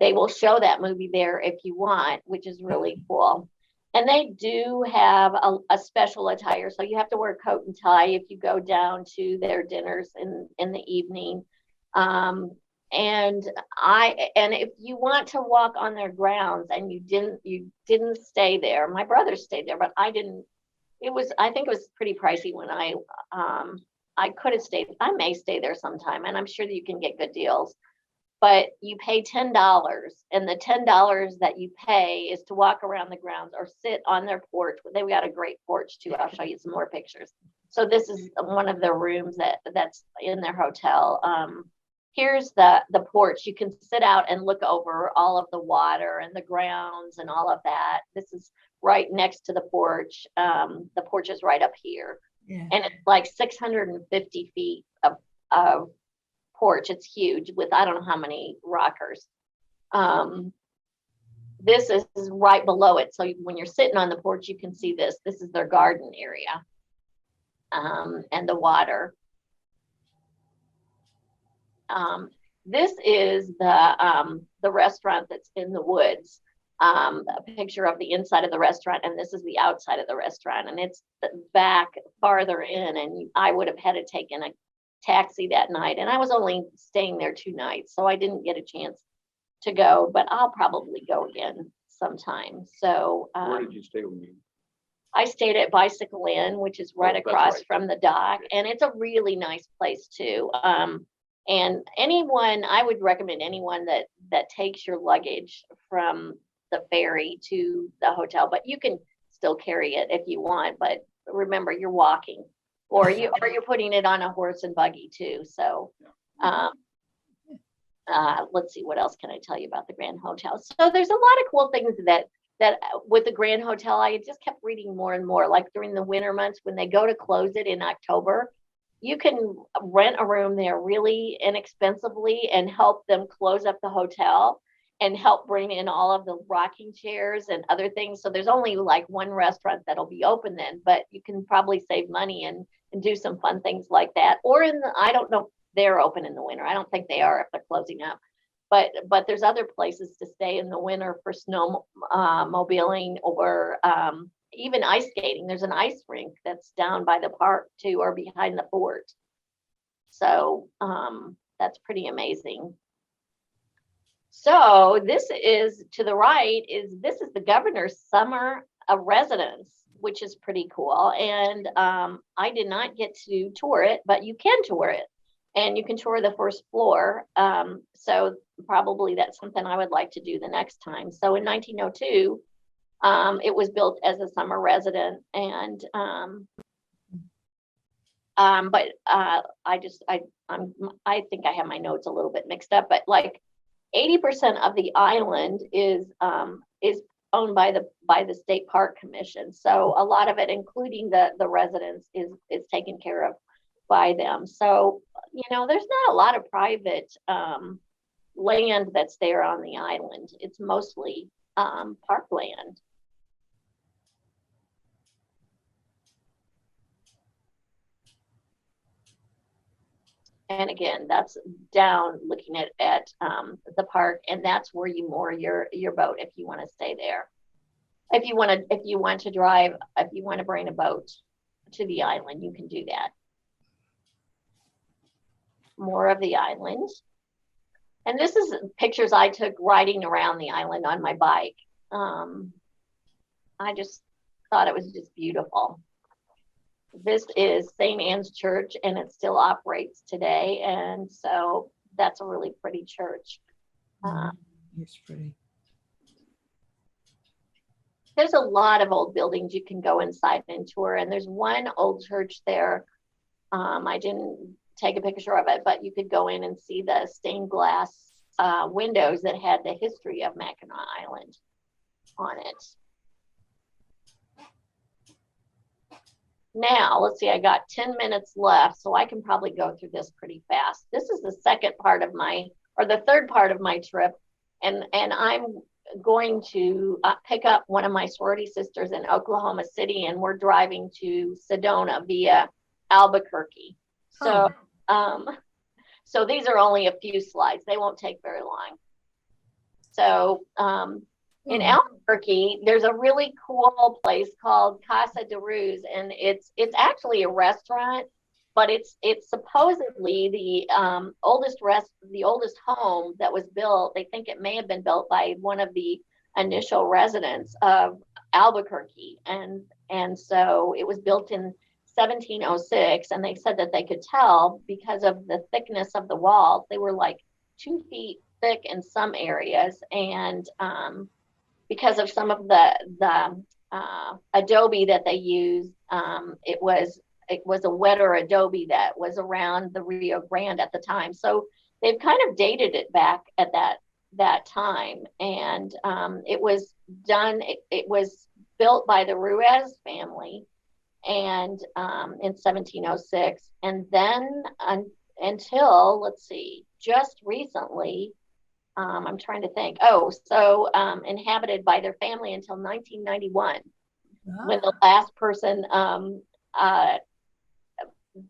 they will show that movie there if you want, which is really cool. And they do have a special attire. So you have to wear a coat and tie if you go down to their dinners in the evening. And if you want to walk on their grounds and you didn't stay there, my brother stayed there, but I didn't. I think it was pretty pricey when I could have stayed. I may stay there sometime, and I'm sure that you can get good deals. But you pay $10, and the $10 that you pay is to walk around the grounds or sit on their porch. They've got a great porch too. I'll show you some more pictures. So this is one of the rooms that's in their hotel. Here's the porch. You can sit out and look over all of the water and the grounds and all of that. This is right next to the porch. The porch is right up here. Yeah. And it's like 650 feet of porch. It's huge with I don't know how many rockers. This is right below it. So when you're sitting on the porch, you can see this. This is their garden area and the water. This is the restaurant that's in the woods. A picture of the inside of the restaurant, and this is the outside of the restaurant, and it's back farther in, and I would have had to take in a taxi that night, and I was only staying there 2 nights, so I didn't get a chance to go, but I'll probably go again sometime. So Where did you stay with me? I stayed at Bicycle Inn, which is right that's across right. from the dock, and it's a really nice place too. And I would recommend anyone that takes your luggage from the ferry to the hotel, but you can still carry it if you want, but remember you're walking, or you're putting it on a horse and buggy too. So let's see, what else can I tell you about the Grand Hotel? So there's a lot of cool things that with the Grand Hotel, I just kept reading more and more, like during the winter months when they go to close it in October. You can rent a room there really inexpensively and help them close up the hotel and help bring in all of the rocking chairs and other things. So there's only like one restaurant that'll be open then, but you can probably save money and do some fun things like that. Or I don't know if they're open in the winter. I don't think they are if they're closing up. But there's other places to stay in the winter for snow mobiling or even ice skating. There's an ice rink that's down by the park too, or behind the fort. So that's pretty amazing. So this is to the right this is the governor's summer residence, which is pretty cool. And I did not get to tour it, but you can tour it. And you can tour the first floor. So probably that's something I would like to do the next time. So in 1902, it was built as a summer residence, and I think I have my notes a little bit mixed up, but like 80% of the island is owned by the State Park Commission. So a lot of it, including the residents, is taken care of by them. So there's not a lot of private land that's there on the island. It's mostly parkland. And again, that's down looking at the park, and that's where you moor your boat if you want to stay there. If you want to drive, if you want to bring a boat to the island, you can do that. More of the island. And this is pictures I took riding around the island on my bike. I just thought it was just beautiful. This is St. Anne's Church, and it still operates today. And so that's a really pretty church. It's pretty. There's a lot of old buildings you can go inside and tour. And there's one old church there. I didn't take a picture of it, but you could go in and see the stained glass windows that had the history of Mackinac Island on it. Now, let's see, I got 10 minutes left, so I can probably go through this pretty fast. This is the third part of my trip, and I'm going to pick up one of my sorority sisters in Oklahoma City, and we're driving to Sedona via Albuquerque. So, so these are only a few slides. They won't take very long. So in Albuquerque, there's a really cool place called Casa de Ruz, and it's actually a restaurant, but it's supposedly the oldest home that was built. They think it may have been built by one of the initial residents of Albuquerque, and so it was built in 1706, and they said that they could tell because of the thickness of the walls. They were like 2 feet thick in some areas, and because of some of the adobe that they used, it was a wetter adobe that was around the Rio Grande at the time. So they've kind of dated it back at that time, and it was done. It was built by the Ruiz family, and in 1706, and then until, let's see, just recently. I'm trying to think. Inhabited by their family until 1991, when the last person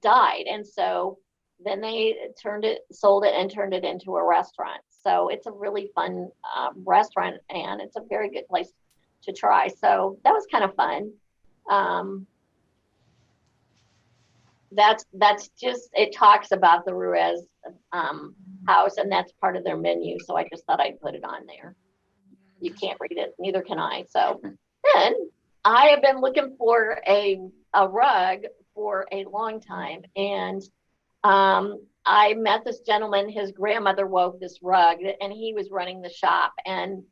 died. And so then they sold it, and turned it into a restaurant. So it's a really fun restaurant, and it's a very good place to try. So that was kind of fun. That's just, it talks about the Ruiz house, and that's part of their menu. So I just thought I'd put it on there. You can't read it, neither can I. So then I have been looking for a rug for a long time, and I met this gentleman. His grandmother wove this rug, and he was running the shop, and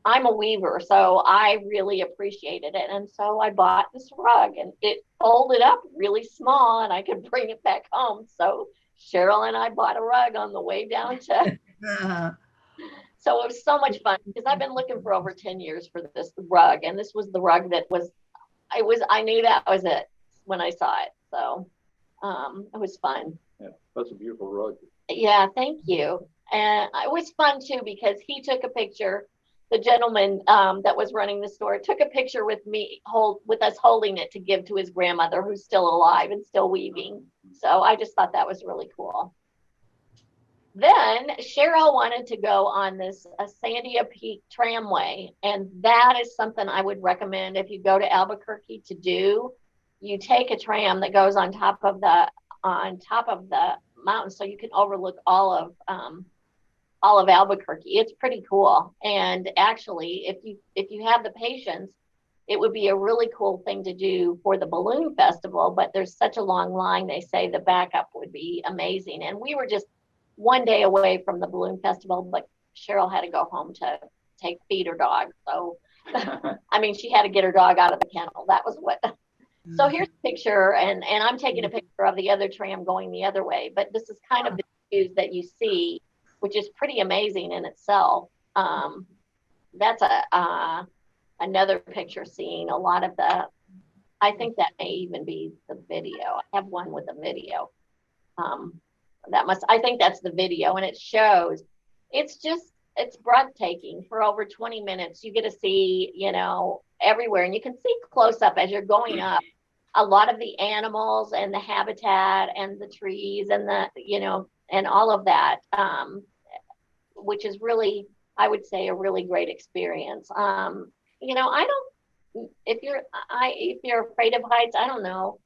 I'm a weaver, so I really appreciated it. And so I bought this rug, and it folded up really small, and I could bring it back home. So Cheryl and I bought a rug on the way down to. So it was so much fun, because I've been looking for over 10 years for this rug, and this was the rug that I knew that was it when I saw it. So it was fun. Yeah, that's a beautiful rug. Yeah, thank you. And it was fun too, because he took a picture. The gentleman that was running the store took a picture with us holding it to give to his grandmother, who's still alive and still weaving. So I just thought that was really cool. Then Cheryl wanted to go on this Sandia Peak Tramway, and that is something I would recommend if you go to Albuquerque to do. You take a tram that goes on top of the mountain, so you can overlook all of Albuquerque. It's pretty cool. And actually, if you have the patience, it would be a really cool thing to do for the balloon festival, but there's such a long line. They say the backup would be amazing. And we were just one day away from the balloon festival, but Cheryl had to go home to feed her dog. So, I mean, she had to get her dog out of the kennel. That was what. So here's a picture, and I'm taking a picture of the other tram going the other way, but this is kind of the views that you see, which is pretty amazing in itself. That's another picture seeing a lot of I think that may even be the video. I have one with a video. I think that's the video, and it shows, it's breathtaking. For over 20 minutes, you get to see, everywhere, and you can see close up as you're going up a lot of the animals and the habitat and the trees and and all of that, which is really, I would say, a really great experience. If you're afraid of heights, I don't know.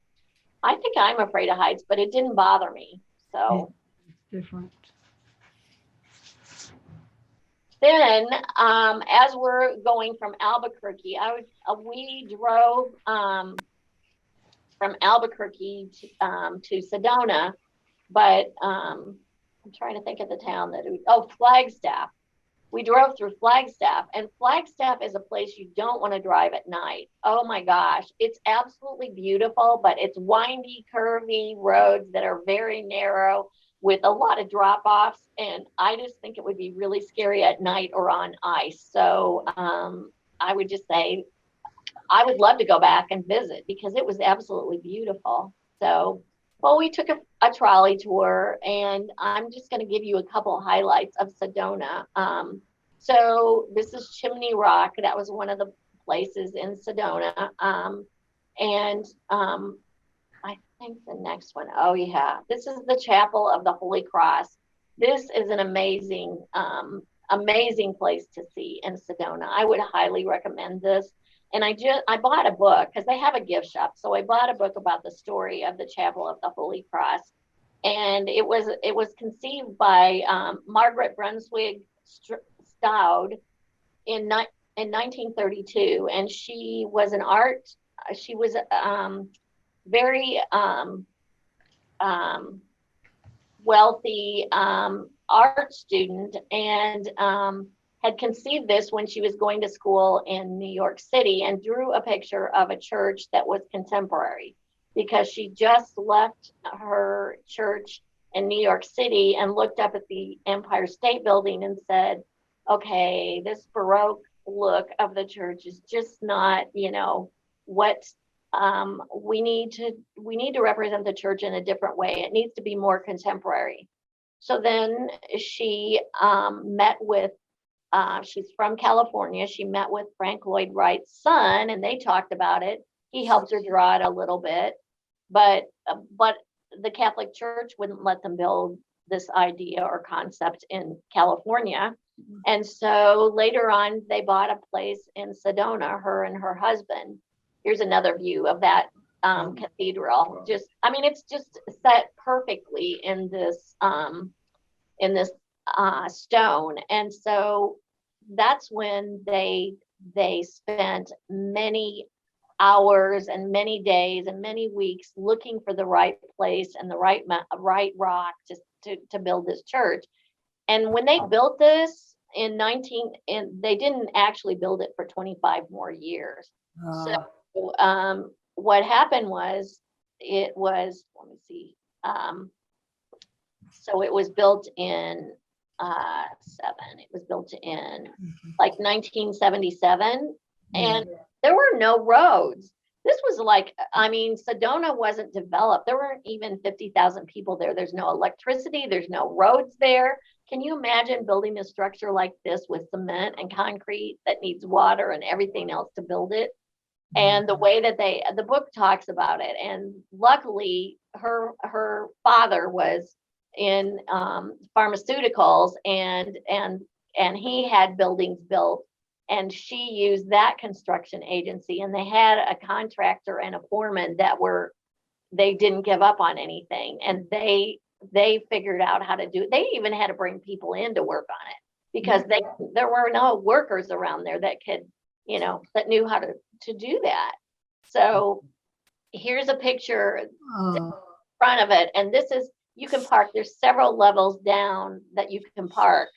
I think I'm afraid of heights, but it didn't bother me. So Different. then, as we're going from Albuquerque, we drove from Albuquerque to Sedona, but I'm trying to think of the town Flagstaff. We drove through Flagstaff, and Flagstaff is a place you don't want to drive at night. Oh my gosh, it's absolutely beautiful, but it's windy, curvy roads that are very narrow with a lot of drop-offs, and I just think it would be really scary at night or on ice. So I would just say I would love to go back and visit, because it was absolutely beautiful. So, well, we took a trolley tour, and I'm just going to give you a couple highlights of Sedona. So this is Chimney Rock. That was one of the places in Sedona. I think the next one, oh yeah, this is the Chapel of the Holy Cross. This is an amazing amazing place to see in Sedona. I would highly recommend this. And I bought a book because they have a gift shop. So I bought a book about the story of the Chapel of the Holy Cross. And it was conceived by Margaret Brunswick Stroud in 1932, and she was very wealthy art student, and had conceived this when she was going to school in New York City, and drew a picture of a church that was contemporary, because she just left her church in New York City and looked up at the Empire State Building and said, okay, this Baroque look of the church is just not, what we need to represent the church in a different way. It needs to be more contemporary. So then she met with, she's from California. She met with Frank Lloyd Wright's son, and they talked about it. He helped her draw it a little bit, but the Catholic Church wouldn't let them build this idea or concept in California. And so later on, they bought a place in Sedona, her and her husband. Here's another view of that cathedral. It's just set perfectly in this stone. And so that's when they spent many hours and many days and many weeks looking for the right place and the right rock to build this church. And when they built this they didn't actually build it for 25 more years. So what happened was, let me see. So it was built in it was built in like 1977, and there were no roads. This was Sedona wasn't developed. There weren't even 50,000 people there. There's no electricity. There's no roads there. Can you imagine building a structure like this with cement and concrete that needs water and everything else to build it? And the way that the book talks about it. And luckily her father was in pharmaceuticals, and he had buildings built, and she used that construction agency, and they had a contractor and a foreman they didn't give up on anything, and they figured out how to do it. They even had to bring people in to work on it, because there were no workers around there that could, that knew how to do that. So here's a picture in front of it, and you can park. There's several levels down that you can park,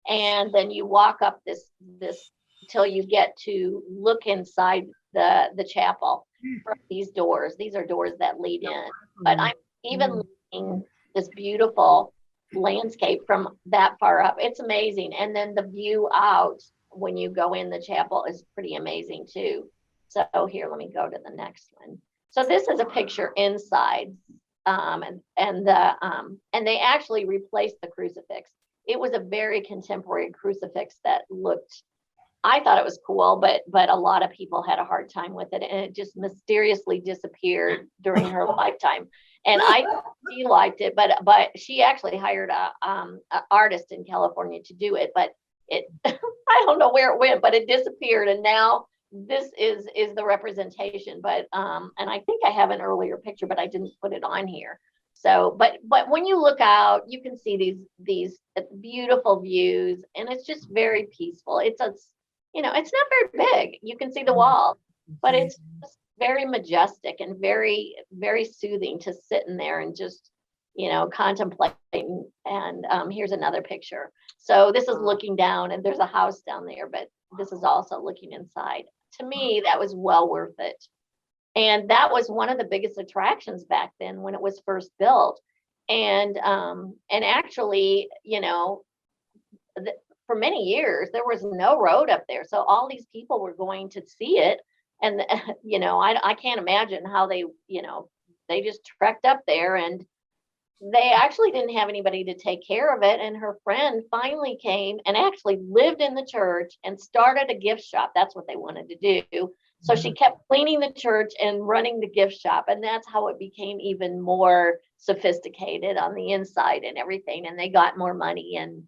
and then you walk up this till you get to look inside the chapel from these doors. These are doors that lead in, but I'm even looking this beautiful landscape from that far up. It's amazing. And then the view out when you go in the chapel is pretty amazing too. So here, let me go to the next one. So this is a picture inside, and they actually replaced the crucifix. It was a very contemporary crucifix that looked, I thought it was cool, but a lot of people had a hard time with it, and it just mysteriously disappeared during her lifetime. And she liked it, but she actually hired an artist in California to do it, but I don't know where it went, but it disappeared, and now this is the representation. But and I think I have an earlier picture, but I didn't put it on here. So, but when you look out, you can see these beautiful views, and it's just very peaceful. It's not very big. You can see the wall, but it's just very majestic and very, very soothing to sit in there and just, contemplating. And here's another picture. So this is looking down, and there's a house down there, but this is also looking inside. To me, that was well worth it. And that was one of the biggest attractions back then when it was first built. And actually, for many years, there was no road up there. So all these people were going to see it. And, I can't imagine how they just trekked up there, and they actually didn't have anybody to take care of it. And her friend finally came and actually lived in the church and started a gift shop. That's what they wanted to do. So she kept cleaning the church and running the gift shop. And that's how it became even more sophisticated on the inside and everything. And they got more money, and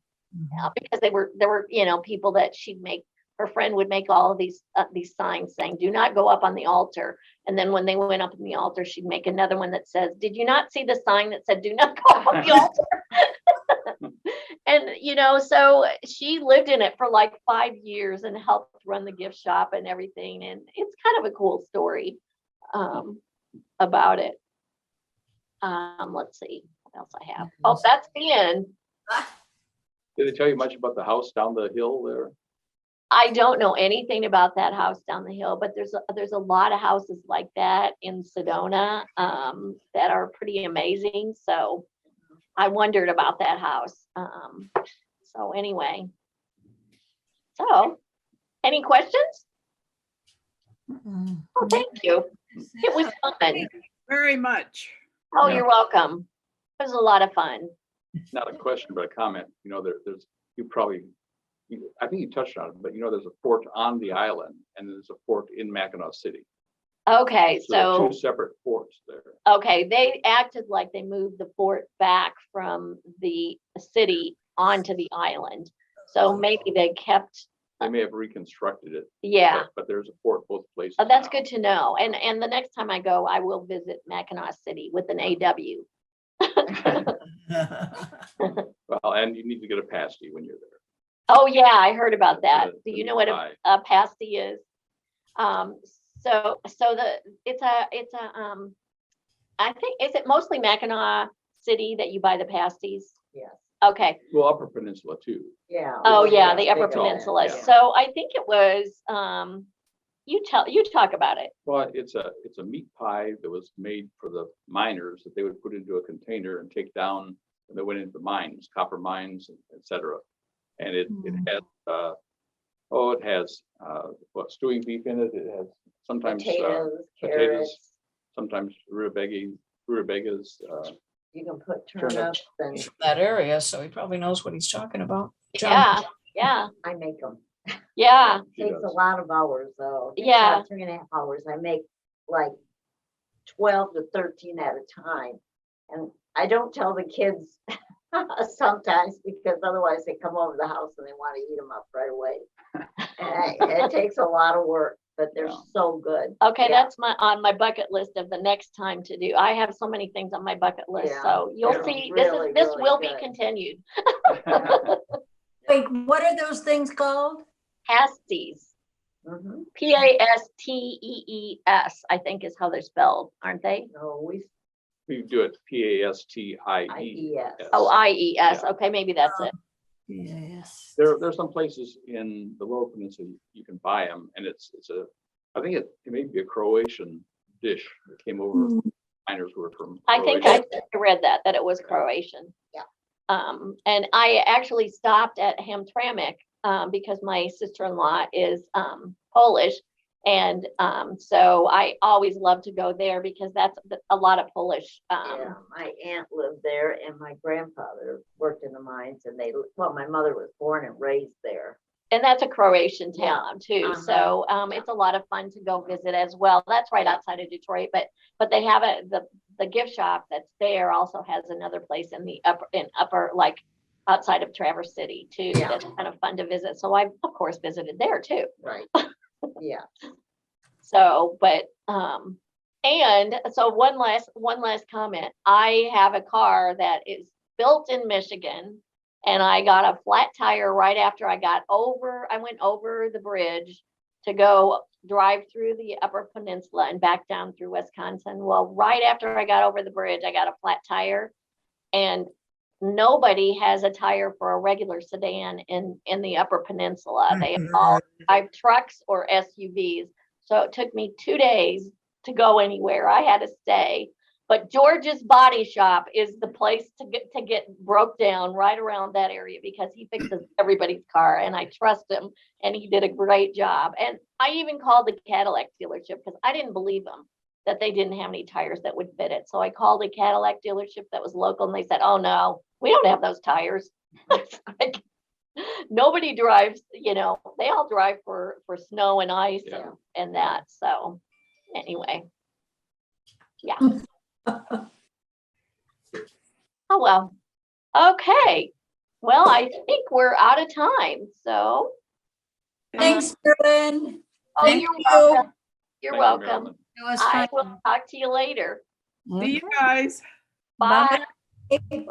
because there were, you know, people that her friend would make all of these signs saying, do not go up on the altar. And then when they went up on the altar, she'd make another one that says, did you not see the sign that said, do not go up on the altar? And, you know, so she lived in it for like 5 years and helped run the gift shop and everything. And it's kind of a cool story about it. Let's see what else I have. Oh, that's the end. Did they tell you much about the house down the hill there? I don't know anything about that house down the hill, but there's a lot of houses like that in Sedona that are pretty amazing. So I wondered about that house. So anyway, so any questions? Oh, thank you. It was fun. Very much. Oh, you're welcome. It was a lot of fun. Not a question, but a comment. You know, there's I think you touched on it, but you know, there's a fort on the island and there's a fort in Mackinaw City. Okay, So there are so two separate forts there. okay, they acted like they moved the fort back from the city onto the island. So maybe they kept, They may have reconstructed it. yeah. But there's a fort both places. Oh, that's now. good to know. And the next time I go, I will visit Mackinac City with an AW. Well, and you need to get a pasty when you're there. Oh, yeah, I heard about that. The- Do the you know what pie. a pasty is? So it's a I think, is it mostly Mackinac City that you buy the pasties? Yes, Okay. Well, Upper Peninsula too. yeah. Oh, we yeah, have the Upper big old- Peninsula. yeah. So I think it was, you talk about it. Well, it's a meat pie that was made for the miners that they would put into a container and take down when they went into the mines, copper mines, et cetera. And it has stewing beef in it. It has sometimes Potatoes, potatoes, carrots, sometimes rutabagas. you can put Turnips. turnips and He's from that area, so he probably knows what he's talking about. John? Yeah, yeah, I make them. yeah. She Takes a does. lot of hours though. It's Yeah. about 3.5 hours. I make like 12 to 13 at a time. And I don't tell the kids sometimes because otherwise they come over the house and they want to eat them up right away. And it takes a lot of work, but they're Yeah. so good. Okay, Yeah. that's on my bucket list of the next time to do. I have so many things on my bucket list, Yeah, so you'll they're see, really, this really will be good. continued. Wait, what are those things called? Pasties, Mhm. Pastees, I think is how they're spelled, aren't they? No, We do it Pastie. IES. Oh, IES, Yeah. okay, maybe that's it. Yes. There's some places in the Lower Peninsula you can buy them, and I think it may be a Croatian dish that came over. Miners were from. I think Croatia. I read that it was Croatian. Yeah. And I actually stopped at Hamtramck, because my sister-in-law is, Polish. And, so I always love to go there because that's a lot of Polish. Yeah, my aunt lived there and my grandfather worked in the mines and my mother was born and raised there. And that's a Croatian Yeah. town too. Uh-huh. So, it's a lot of fun to go visit as well. That's right outside of Detroit, but they have the gift shop that's there also has another place in the upper, like outside of Traverse City too. Yeah. That's kind of fun to visit. So I, of course, visited there too. Right. Yeah. So, but, and so one last comment. I have a car that is built in Michigan and I got a flat tire right after I went over the bridge to go drive through the Upper Peninsula and back down through Wisconsin. Well, right after I got over the bridge, I got a flat tire and nobody has a tire for a regular sedan in the Upper Peninsula. They all drive trucks or SUVs. So it took me 2 days to go anywhere. I had to stay. But George's Body Shop is the place to get broke down right around that area because he fixes everybody's car and I trust him and he did a great job. And I even called the Cadillac dealership because I didn't believe them that they didn't have any tires that would fit it. So I called a Cadillac dealership that was local and they said, oh no, we don't have those tires. It's like, nobody drives, they all drive for snow and ice Yeah. and that. So anyway, yeah. Oh, well. Okay. Well, I think we're out of time, so. Thanks, Marilyn. Oh, Thank you're you. welcome. You're Thank you, welcome. Marilyn. It was I fun. will talk to you later. See you guys. Bye. Bye.